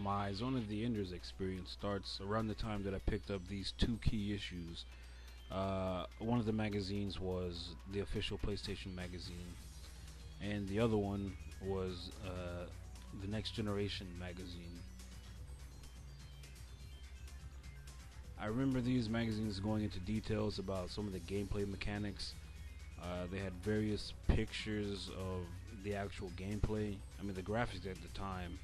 My Zone of the Enders experience starts around the time that I picked up these two key issues. One of the magazines was the official PlayStation magazine, and the other one was the Next Generation magazine. I remember these magazines going into details about some of the gameplay mechanics. They had various pictures of the actual gameplay. I mean, the graphics at the time,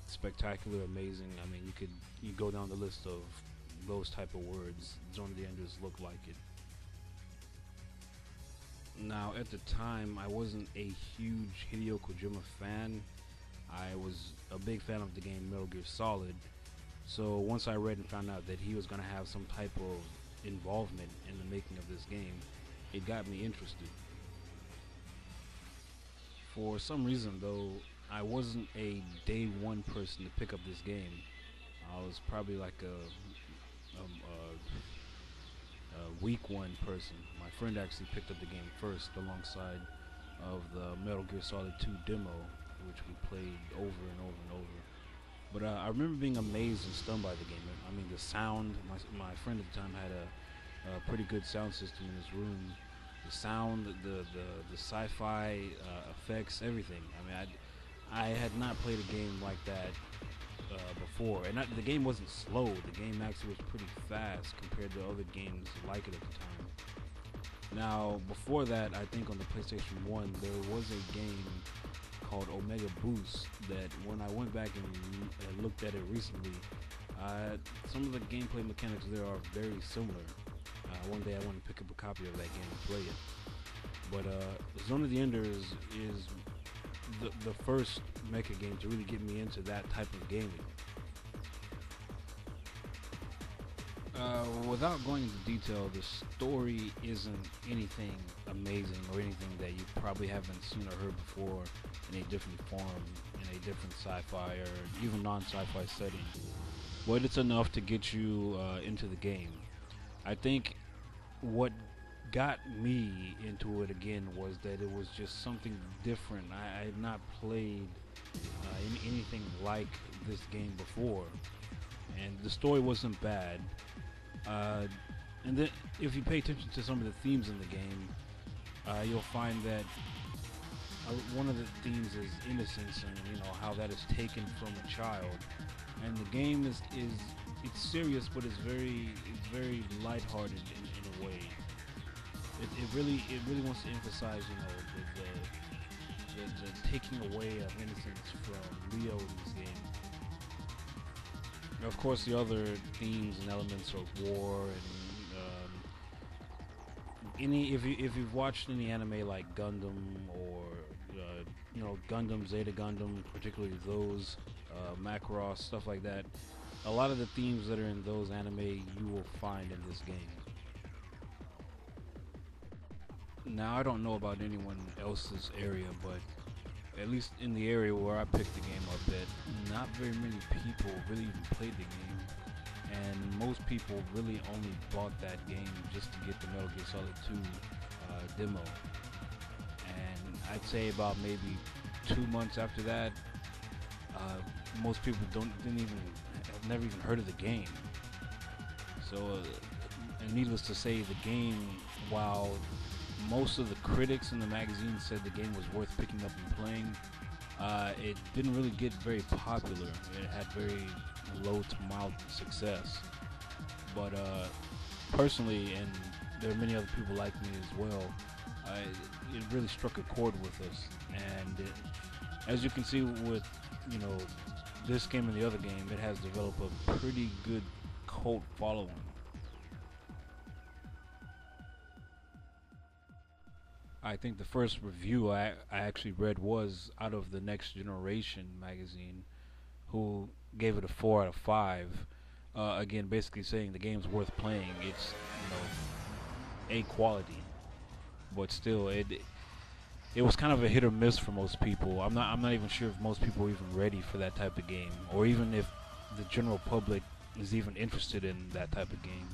spectacular, amazing. I mean, you go down the list of those type of words. Zone of the Enders looked like it. Now, at the time, I wasn't a huge Hideo Kojima fan. I was a big fan of the game Metal Gear Solid. So once I read and found out that he was going to have some type of involvement in the making of this game, it got me interested. For some reason, though, I wasn't a day one person to pick up this game. I was probably like a week one person. My friend actually picked up the game first alongside of the Metal Gear Solid 2 demo, which we played over and over and over. But I remember being amazed and stunned by the game. I mean, the sound. My friend at the time had a pretty good sound system in his room. The sound, the sci-fi effects, everything. I mean, I had not played a game like that before, and the game wasn't slow. The game actually was pretty fast compared to other games like it at the time. Now, before that, I think on the PlayStation 1 there was a game called Omega Boost that when I went back and looked at it recently, some of the gameplay mechanics there are very similar. One day I want to pick up a copy of that game and play it. But Zone of the Enders is the first mecha game to really get me into that type of gaming. Without going into detail, the story isn't anything amazing or anything that you probably haven't seen or heard before in a different form, in a different sci-fi or even non-sci-fi setting. But it's enough to get you into the game. I think what got me into it again was that it was just something different. I had not played anything like this game before, and the story wasn't bad. And then, if you pay attention to some of the themes in the game, you'll find that one of the themes is innocence, and how that is taken from a child. And the game is it's serious, but it's very lighthearted in a way. It really wants to emphasize the taking away of innocence from Leo in this game. Of course, the other themes and elements are war and if you've watched any anime like Gundam or Gundam, Zeta Gundam, particularly those Macross, stuff like that, a lot of the themes that are in those anime you will find in this game. Now, I don't know about anyone else's area, but at least in the area where I picked the game up at, not very many people really even played the game, and most people really only bought that game just to get the Metal Gear Solid 2 demo. And I'd say about maybe 2 months after that, most people have never even heard of the game. So, and needless to say, the game, while most of the critics in the magazine said the game was worth picking up and playing, it didn't really get very popular. It had very low to mild success. But personally, and there are many other people like me as well, it really struck a chord with us. And as you can see with this game and the other game, it has developed a pretty good cult following. I think the first review I actually read was out of the Next Generation magazine, who gave it a 4 out of 5. Again, basically saying the game's worth playing. It's A quality, but still, it was kind of a hit or miss for most people. I'm not even sure if most people are even ready for that type of game, or even if the general public is even interested in that type of game.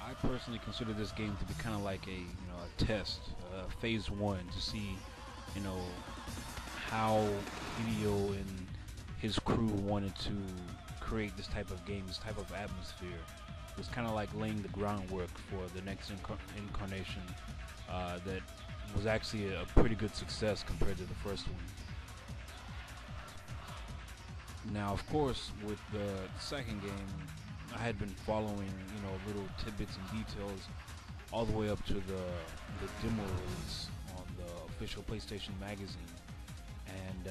I personally consider this game to be kind of like a test, phase one, to see how Hideo and his crew wanted to create this type of game, this type of atmosphere. It was kind of like laying the groundwork for the next incarnation that was actually a pretty good success compared to the first one. Now, of course, with the second game, I had been following, little tidbits and details all the way up to the demo release on the official PlayStation magazine, and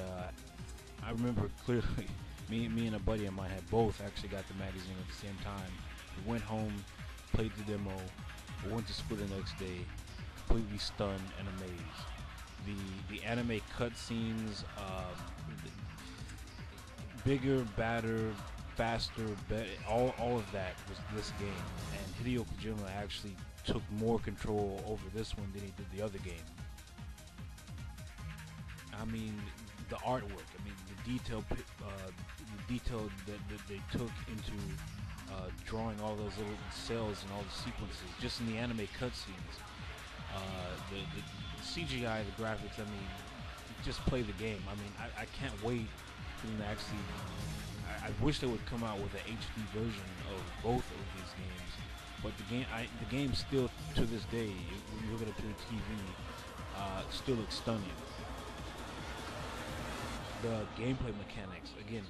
I remember clearly, me and a buddy of mine had both actually got the magazine at the same time. We went home, played the demo, we went to school the next day, completely stunned and amazed. The anime cutscenes, bigger, badder, faster, all of that was this game, and Hideo Kojima actually took more control over this one than he did the other game. I mean, the artwork. I mean, the detail that they took into drawing all those little cells and all the sequences, just in the anime cutscenes. The CGI, the graphics. I mean, just play the game. I mean, I can't wait for them to actually. I wish they would come out with an HD version of both of these games. But the game still to this day, when you look at it through the TV, still looks stunning. The gameplay mechanics, again,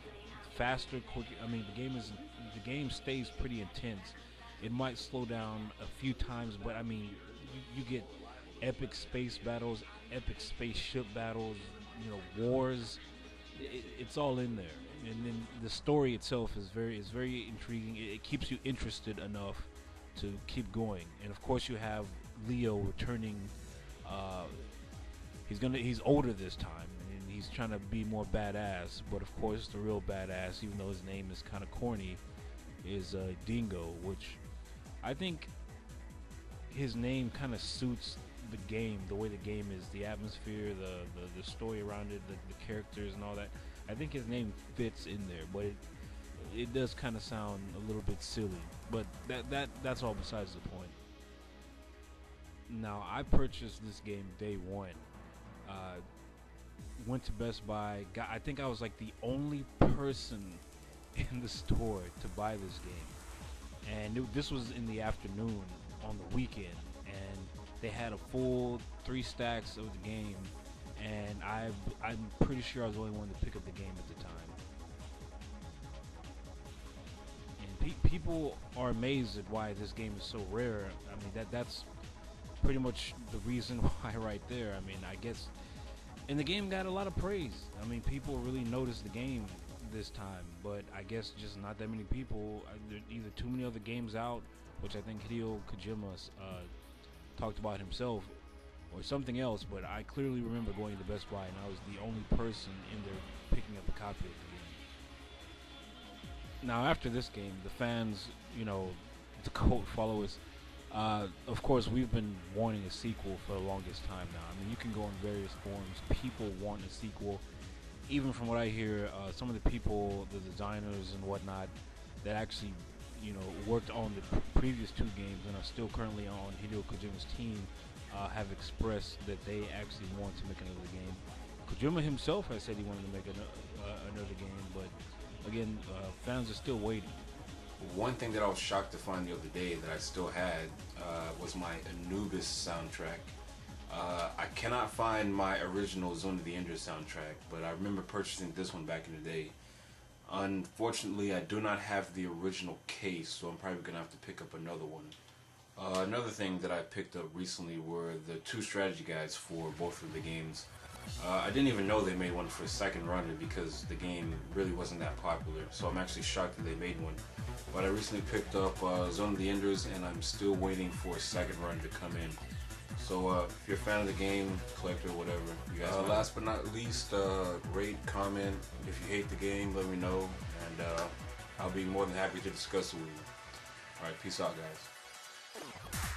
faster, quicker. I mean, the game stays pretty intense. It might slow down a few times, but I mean, you get epic space battles, epic spaceship battles, wars. It's all in there, and then the story itself is very intriguing. It keeps you interested enough to keep going, and of course you have Leo returning. He's older this time, and he's trying to be more badass. But of course, the real badass, even though his name is kind of corny, is Dingo, which I think his name kind of suits the game, the way the game is, the atmosphere, the story around it, the characters and all that. I think his name fits in there, but it does kind of sound a little bit silly. But that's all besides the point. Now, I purchased this game day one. Went to Best Buy. I think I was like the only person in the store to buy this game, and this was in the afternoon on the weekend, and they had a full 3 stacks of the game, and I'm pretty sure I was the only one to pick up the game at the time. And people are amazed at why this game is so rare. I mean, that's pretty much the reason why right there. I mean, I guess, and the game got a lot of praise. I mean, people really noticed the game this time, but I guess just not that many people. Either too many other games out, which I think Hideo Kojima talked about himself, or something else. But I clearly remember going to Best Buy, and I was the only person in there picking up a copy of the game. Now, after this game, the fans, the cult followers, of course, we've been wanting a sequel for the longest time now. I mean, you can go on various forums. People want a sequel. Even from what I hear, some of the people, the designers and whatnot, that actually, worked on the previous 2 games and are still currently on Hideo Kojima's team, have expressed that they actually want to make another game. Kojima himself has said he wanted to make another game, but again, fans are still waiting. One thing that I was shocked to find the other day that I still had was my Anubis soundtrack. I cannot find my original Zone of the Enders soundtrack, but I remember purchasing this one back in the day. Unfortunately, I do not have the original case, so I'm probably going to have to pick up another one. Another thing that I picked up recently were the 2 strategy guides for both of the games. I didn't even know they made one for Second Runner because the game really wasn't that popular, so I'm actually shocked that they made one. But I recently picked up Zone of the Enders, and I'm still waiting for Second Runner to come in. So if you're a fan of the game, collector, whatever, you guys last but not least, rate, comment. If you hate the game, let me know, and I'll be more than happy to discuss it with you. Alright, peace out, guys.